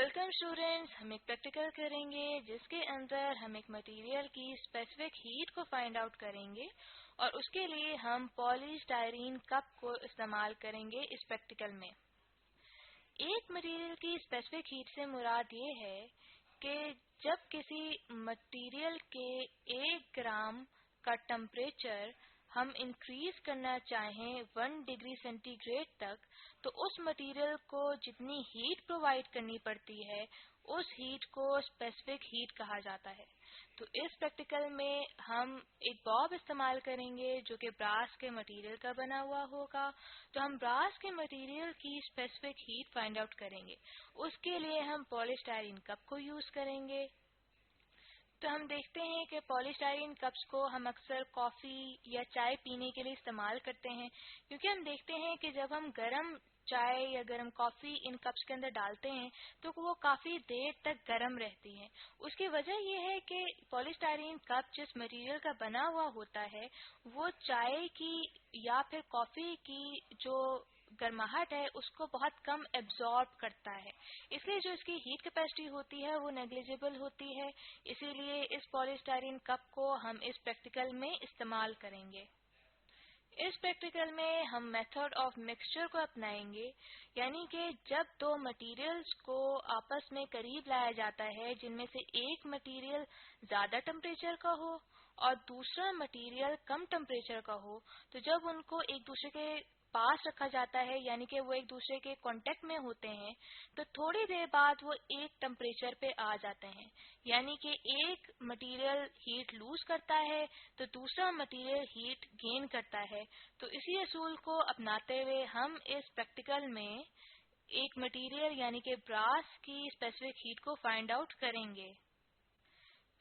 Welcome students, हम एक practical करेंगे जिसके अंदर हम एक मटेरियल की स्पेसिफिक हीट को फाइंड आउट करेंगे और उसके लिए हम पॉलीस्टायरीन कप को इस्तेमाल करेंगे इस प्रैक्टिकल में। एक मटेरियल की स्पेसिफिक हीट से मुराद ये है कि जब किसी मटेरियल के 1 ग्राम का टेम्परेचर हम इंक्रीज करना चाहें 1 डिग्री सेंटीग्रेड तक, तो उस मटेरियल को जितनी हीट प्रोवाइड करनी पड़ती है उस हीट को स्पेसिफिक हीट कहा जाता है। तो इस प्रैक्टिकल में हम एक बॉब इस्तेमाल करेंगे जो कि ब्रास के मटेरियल का बना हुआ होगा। तो हम ब्रास के मटेरियल की स्पेसिफिक हीट फाइंड आउट करेंगे। उसके लिए हम पॉलीस्टायरीन कप को यूज करेंगे। तो हम देखते हैं कि पॉलीस्टायरीन कप्स को हम अक्सर कॉफ़ी या चाय पीने के लिए इस्तेमाल करते हैं, क्योंकि हम देखते हैं कि जब हम गर्म चाय या गर्म कॉफ़ी इन कप्स के अंदर डालते हैं तो वो काफ़ी देर तक गर्म रहती हैं। उसकी वजह यह है कि पॉलीस्टायरीन कप जिस मटेरियल का बना हुआ होता है वो चाय की या फिर कॉफ़ी की जो गर्माहट है उसको बहुत कम एब्जॉर्ब करता है, इसलिए जो इसकी हीट कैपेसिटी होती है वो नेग्लिजिबल होती है। इसीलिए इस पॉलीस्टायरीन कप को हम इस प्रैक्टिकल में इस्तेमाल करेंगे। इस प्रैक्टिकल में हम मेथड ऑफ मिक्सचर को अपनाएंगे, यानी कि जब दो मटेरियल्स को आपस में करीब लाया जाता है जिनमें से एक मटेरियल ज्यादा टेम्परेचर का हो और दूसरा मटेरियल कम टेम्परेचर का हो, तो जब उनको एक दूसरे के पास रखा जाता है यानी कि वो एक दूसरे के कांटेक्ट में होते हैं, तो थोड़ी देर बाद वो एक टेम्परेचर पे आ जाते हैं, यानी कि एक मटेरियल हीट लूज करता है तो दूसरा मटेरियल हीट गेन करता है। तो इसी असूल को अपनाते हुए हम इस प्रैक्टिकल में एक मटेरियल यानी कि ब्रास की स्पेसिफिक हीट को फाइंड आउट करेंगे।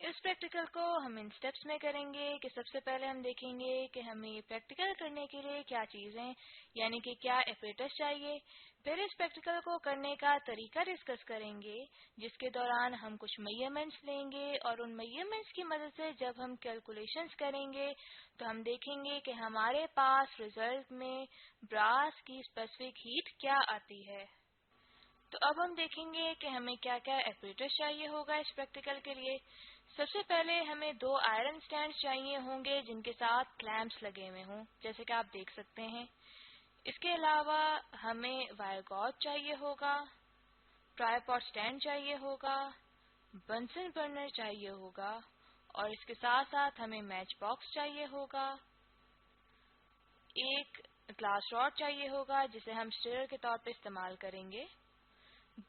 इस प्रैक्टिकल को हम इन स्टेप्स में करेंगे कि सबसे पहले हम देखेंगे कि हमें प्रैक्टिकल करने के लिए क्या चीजें यानी कि क्या एपरेटस चाहिए। फिर इस प्रैक्टिकल को करने का तरीका डिस्कस करेंगे, जिसके दौरान हम कुछ मेजरमेंट्स लेंगे और उन मेजरमेंट्स की मदद से जब हम कैलकुलेशंस करेंगे तो हम देखेंगे कि हमारे पास रिजल्ट में ब्रास की स्पेसिफिक हीट क्या आती है। तो अब हम देखेंगे कि हमें क्या क्या एपरेटर्स चाहिए होगा इस प्रैक्टिकल के लिए। सबसे पहले हमें 2 आयरन स्टैंड्स चाहिए होंगे जिनके साथ क्लैंप्स लगे हुए हों, जैसे कि आप देख सकते हैं। इसके अलावा हमें वायर गॉज चाहिए होगा, ट्राइपॉड स्टैंड चाहिए होगा, बंसन बर्नर चाहिए होगा और इसके साथ साथ हमें मैच बॉक्स चाहिए होगा, एक ग्लास रॉड चाहिए होगा जिसे हम स्टिरर के तौर पर इस्तेमाल करेंगे,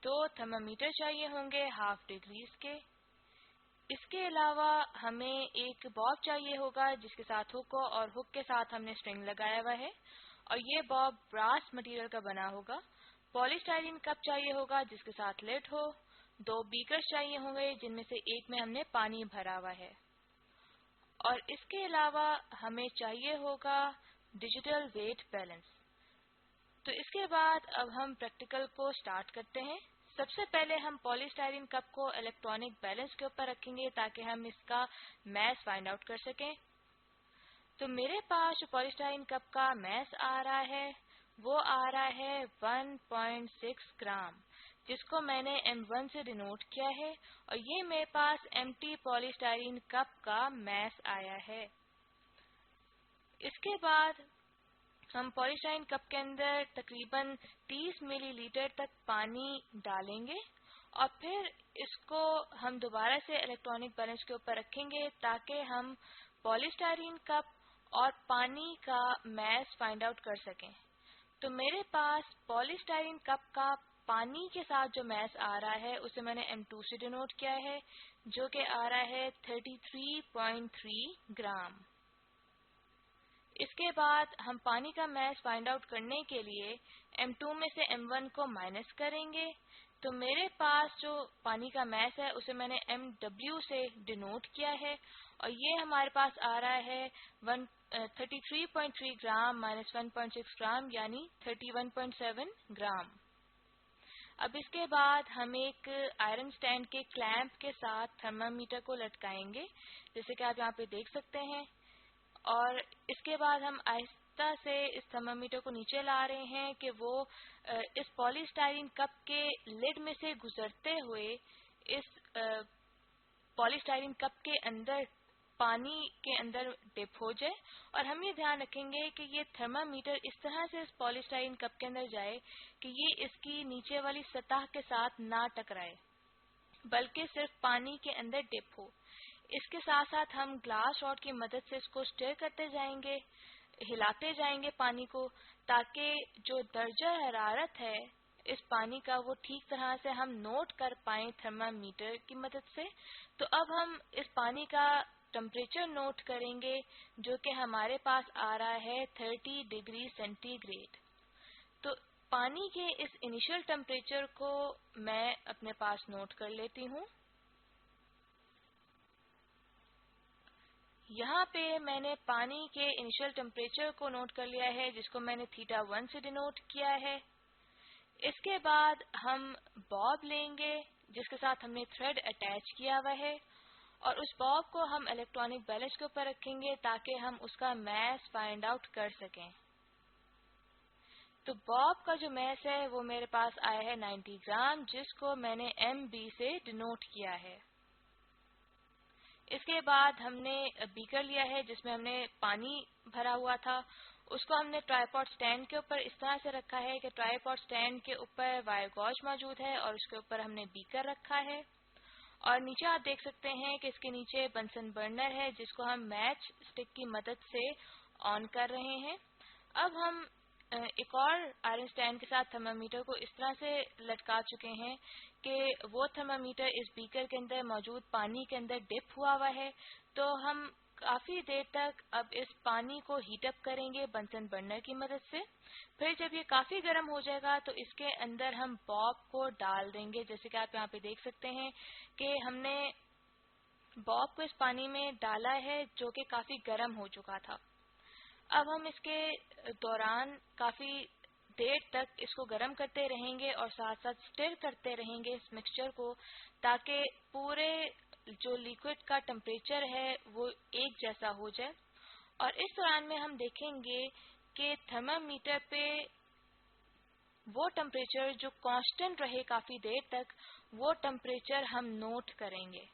2 थर्मामीटर चाहिए होंगे हाफ डिग्रीज के। इसके अलावा हमें एक बॉब चाहिए होगा जिसके साथ हुक हो और हुक के साथ हमने स्ट्रिंग लगाया हुआ है और ये बॉब ब्रास मटेरियल का बना होगा। पॉलीस्टायरीन कप चाहिए होगा जिसके साथ लिड हो, 2 बीकर्स चाहिए होंगे जिनमें से एक में हमने पानी भरा हुआ है और इसके अलावा हमें चाहिए होगा डिजिटल वेट बैलेंस। तो इसके बाद अब हम प्रैक्टिकल को स्टार्ट करते हैं। सबसे पहले हम पॉलीस्टायरीन कप को इलेक्ट्रॉनिक बैलेंस के ऊपर रखेंगे ताकि हम इसका मैस फाइंड आउट कर सकें। तो मेरे पास जो पॉलीस्टायरीन कप का मैस आ रहा है वो आ रहा है 1.6 ग्राम, जिसको मैंने M1 से डिनोट किया है और ये मेरे पास एम्प्टी पॉलीस्टायरीन कप का मैस आया है। इसके बाद हम पॉलीस्टायरीन कप के अंदर तकरीबन 30 मिलीलीटर तक पानी डालेंगे और फिर इसको हम दोबारा से इलेक्ट्रॉनिक बैलेंस के ऊपर रखेंगे ताकि हम पॉलीस्टायरीन कप और पानी का मैस फाइंड आउट कर सकें। तो मेरे पास पॉलीस्टायरीन कप का पानी के साथ जो मैस आ रहा है उसे मैंने M2 से डिनोट किया है, जो कि आ रहा है 33.3 ग्राम। इसके बाद हम पानी का मैस फाइंड आउट करने के लिए M2 में से M1 को माइनस करेंगे। तो मेरे पास जो पानी का मैस है उसे मैंने MW से डिनोट किया है और ये हमारे पास आ रहा है 33.3 ग्राम माइनस 1.6 ग्राम यानी 31.7 ग्राम। अब इसके बाद हम एक आयरन स्टैंड के क्लैंप के साथ थर्मामीटर को लटकाएंगे, जैसे कि आप यहाँ पे देख सकते हैं, और इसके बाद हम आहिस्ता से इस थर्मामीटर को नीचे ला रहे हैं कि वो इस पॉलीस्टाइरीन कप के लिड में से गुजरते हुए इस पॉलीस्टाइरीन कप के अंदर पानी के अंदर डिप हो जाए। और हम ये ध्यान रखेंगे कि ये थर्मामीटर इस तरह से इस पॉलीस्टाइरीन कप के अंदर जाए कि ये इसकी नीचे वाली सतह के साथ ना टकराए, बल्कि सिर्फ पानी के अंदर डिप हो। इसके साथ साथ हम ग्लास रॉड की मदद से इसको स्टिर करते जाएंगे, हिलाते जाएंगे पानी को, ताकि जो दर्जा हरारत है इस पानी का वो ठीक तरह से हम नोट कर पाएं थर्मामीटर की मदद से। तो अब हम इस पानी का टेम्परेचर नोट करेंगे, जो कि हमारे पास आ रहा है 30 डिग्री सेंटीग्रेड। तो पानी के इस इनिशियल टेम्परेचर को मैं अपने पास नोट कर लेती हूँ। यहाँ पे मैंने पानी के इनिशियल टेम्परेचर को नोट कर लिया है, जिसको मैंने θ1 से डिनोट किया है। इसके बाद हम बॉब लेंगे जिसके साथ हमने थ्रेड अटैच किया हुआ है, और उस बॉब को हम इलेक्ट्रॉनिक बैलेंस के ऊपर रखेंगे ताकि हम उसका मैस फाइंड आउट कर सकें। तो बॉब का जो मैस है वो मेरे पास आया है 90 ग्राम, जिसको मैंने MB से डिनोट किया है। इसके बाद हमने बीकर लिया है जिसमें हमने पानी भरा हुआ था, उसको हमने ट्राइपॉड स्टैंड के ऊपर इस तरह से रखा है कि ट्राइपॉड स्टैंड के ऊपर वायर गॉज मौजूद है और उसके ऊपर हमने बीकर रखा है। और नीचे आप देख सकते हैं कि इसके नीचे बंसन बर्नर है जिसको हम मैच स्टिक की मदद से ऑन कर रहे हैं। अब हम एक और आयरन स्टैंड के साथ थर्मामीटर को इस तरह से लटका चुके हैं कि वो थर्मामीटर इस बीकर के अंदर मौजूद पानी के अंदर डिप हुआ हुआ है। तो हम काफी देर तक अब इस पानी को हीट अप करेंगे बंसन बर्नर की मदद से। फिर जब ये काफी गर्म हो जाएगा तो इसके अंदर हम बॉब को डाल देंगे। जैसे कि आप यहाँ पे देख सकते हैं कि हमने बॉब को इस पानी में डाला है जो कि काफी गर्म हो चुका था। अब हम इसके दौरान काफी देर तक इसको गर्म करते रहेंगे और साथ साथ स्टिर करते रहेंगे इस मिक्सचर को, ताकि पूरे जो लिक्विड का टेम्परेचर है वो एक जैसा हो जाए। और इस दौरान में हम देखेंगे कि थर्मामीटर पे वो टेम्परेचर जो कांस्टेंट रहे काफी देर तक, वो टेम्परेचर हम नोट करेंगे।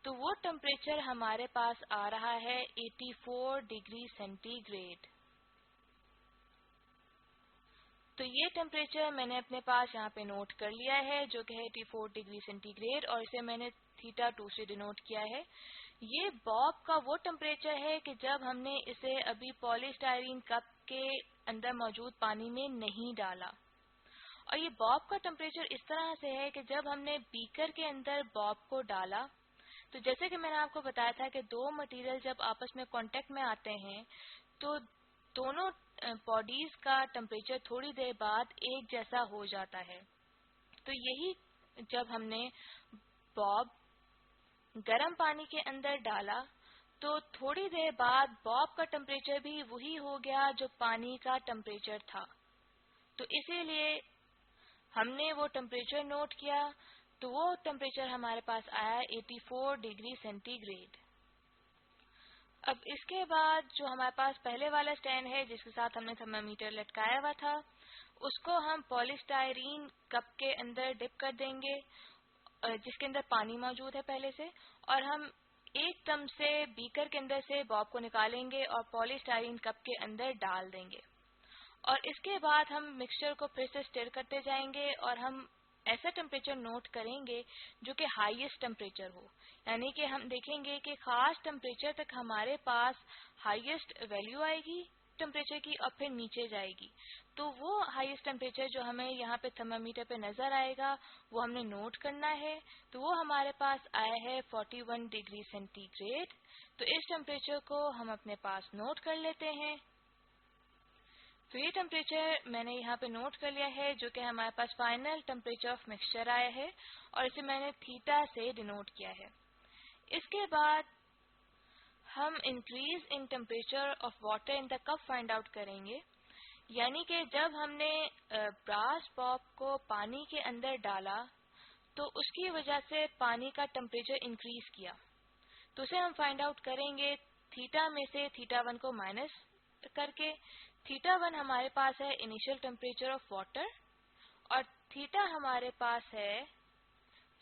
तो वो टेम्परेचर हमारे पास आ रहा है 84 डिग्री सेंटीग्रेड। तो ये टेम्परेचर मैंने अपने पास यहाँ पे नोट कर लिया है जो कि है 84 डिग्री सेंटीग्रेड, और इसे मैंने θ2 से डिनोट किया है। ये बॉब का वो टेम्परेचर है कि जब हमने इसे अभी पॉलीस्टाइरीन कप के अंदर मौजूद पानी में नहीं डाला। और ये बॉब का टेम्परेचर इस तरह से है कि जब हमने बीकर के अंदर बॉब को डाला, तो जैसे कि मैंने आपको बताया था कि दो मटेरियल जब आपस में कांटेक्ट में आते हैं तो दोनों बॉडीज का टेम्परेचर थोड़ी देर बाद एक जैसा हो जाता है। तो यही जब हमने बॉब गर्म पानी के अंदर डाला तो थोड़ी देर बाद बॉब का टेम्परेचर भी वही हो गया जो पानी का टेम्परेचर था। तो इसीलिए हमने वो टेम्परेचर नोट किया। तो वो टेम्परेचर हमारे पास आया 84 डिग्री सेंटीग्रेड। अब इसके बाद जो हमारे पास पहले वाला स्टैंड है जिसके साथ हमने थर्मामीटर लटकाया हुआ था, उसको हम पॉलीस्टाइरीन कप के अंदर डिप कर देंगे जिसके अंदर पानी मौजूद है पहले से, और हम एकदम से बीकर के अंदर से बॉब को निकालेंगे और पॉलीस्टाइरीन कप के अंदर डाल देंगे। और इसके बाद हम मिक्सचर को फिर से स्टिर करते जाएंगे और हम ऐसा टेम्परेचर नोट करेंगे जो कि हाईएस्ट टेम्परेचर हो, यानी कि हम देखेंगे कि खास टेम्परेचर तक हमारे पास हाईएस्ट वैल्यू आएगी टेम्परेचर की और फिर नीचे जाएगी। तो वो हाईएस्ट टेम्परेचर जो हमें यहाँ पे थर्मामीटर पे नजर आएगा वो हमने नोट करना है। तो वो हमारे पास आया है 41 डिग्री सेंटीग्रेड। तो इस टेम्परेचर को हम अपने पास नोट कर लेते हैं। तो ये टेम्परेचर मैंने यहाँ पे नोट कर लिया है जो कि हमारे पास फाइनल टेम्परेचर ऑफ मिक्सचर आया है, और इसे मैंने थीटा से डिनोट किया है। इसके बाद हम increase in temperature of water in the cup find out करेंगे, यानी कि जब हमने ब्रास बॉब को पानी के अंदर डाला तो उसकी वजह से पानी का टेम्परेचर इंक्रीज किया। तो उसे हम फाइंड आउट करेंगे थीटा में से θ1 को माइनस करके। θ1 हमारे पास है इनिशियल टेम्परेचर ऑफ वाटर और थीटा हमारे पास है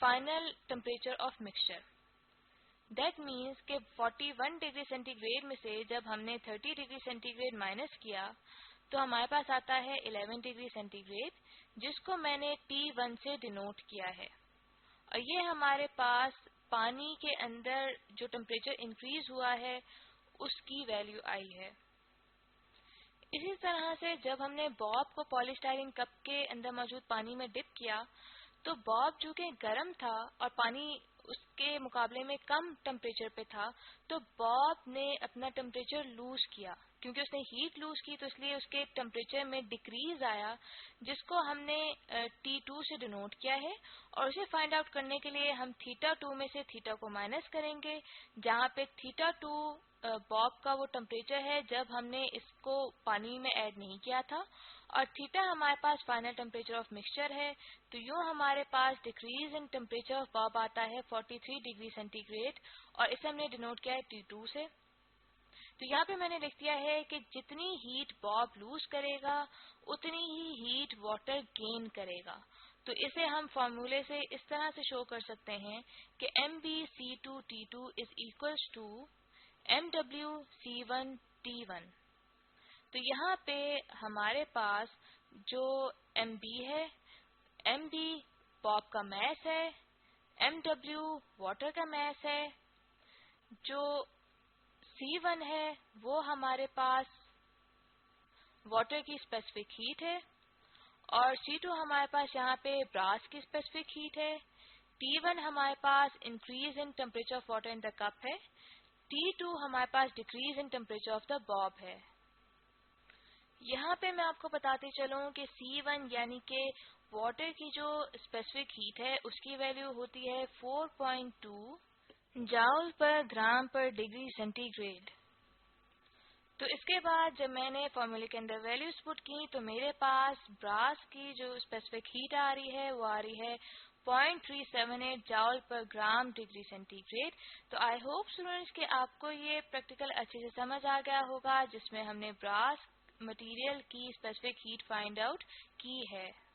final temperature of mixture. That means कि 41 डिग्री सेंटीग्रेड में से जब हमने 30 डिग्री सेंटीग्रेड माइनस किया तो हमारे पास आता है 11 डिग्री सेंटीग्रेड, जिसको मैंने T1 से डिनोट किया है। और ये हमारे पास पानी के अंदर जो टेम्परेचर इंक्रीज हुआ है उसकी वैल्यू आई है। इसी तरह से जब हमने बॉब को पॉलीस्टाइरीन कप के अंदर मौजूद पानी में डिप किया तो बॉब चूंकि गर्म था और पानी उसके मुकाबले में कम टेम्परेचर पे था, तो बॉब ने अपना टेम्परेचर लूज किया। क्योंकि उसने हीट लूज की तो इसलिए उसके टेम्परेचर में डिक्रीज आया, जिसको हमने T2 से डिनोट किया है। और उसे फाइंड आउट करने के लिए हम θ2 में से थीटा को माइनस करेंगे, जहाँ पे θ2 बॉब का वो टेम्परेचर है जब हमने इसको पानी में ऐड नहीं किया था, और थीटा हमारे पास फाइनल टेम्परेचर ऑफ मिक्सचर है। तो यूँ हमारे पास decrease in temperature of bob आता है 43 डिग्री सेंटीग्रेड, और इसे हमने डिनोट किया है T2 से। तो यहाँ पे मैंने लिख दिया है कि जितनी हीट बॉब लूज करेगा उतनी ही हीट वाटर गेन करेगा। तो इसे हम फॉर्मूले से इस तरह से शो कर सकते हैं कि MbC2T2 is equals to MwC1T1। तो यहाँ पे हमारे पास जो Mb है, Mb बॉब का मैस है, Mw वाटर का मैस है, जो C1 है वो हमारे पास वाटर की स्पेसिफिक हीट है, और C2 हमारे पास यहाँ पे ब्रास की स्पेसिफिक हीट है। T1 हमारे पास increase in temperature of water in the cup है। T2 हमारे पास decrease in temperature of the bob है। यहाँ पे मैं आपको बताते चलूँ कि C1 यानी कि वाटर की जो स्पेसिफिक हीट है उसकी वैल्यू होती है 4.2 जाउल पर ग्राम पर डिग्री सेंटीग्रेड। तो इसके बाद जब मैंने फॉर्मूले के अंदर वैल्यूज पुट की तो मेरे पास ब्रास की जो स्पेसिफिक हीट आ रही है वो आ रही है 0.378 जाउल पर ग्राम डिग्री सेंटीग्रेड। तो आई होप स्टूडेंट्स कि आपको ये प्रैक्टिकल अच्छे से समझ आ गया होगा, जिसमें हमने ब्रास मटेरियल की स्पेसिफिक हीट फाइंड आउट की है।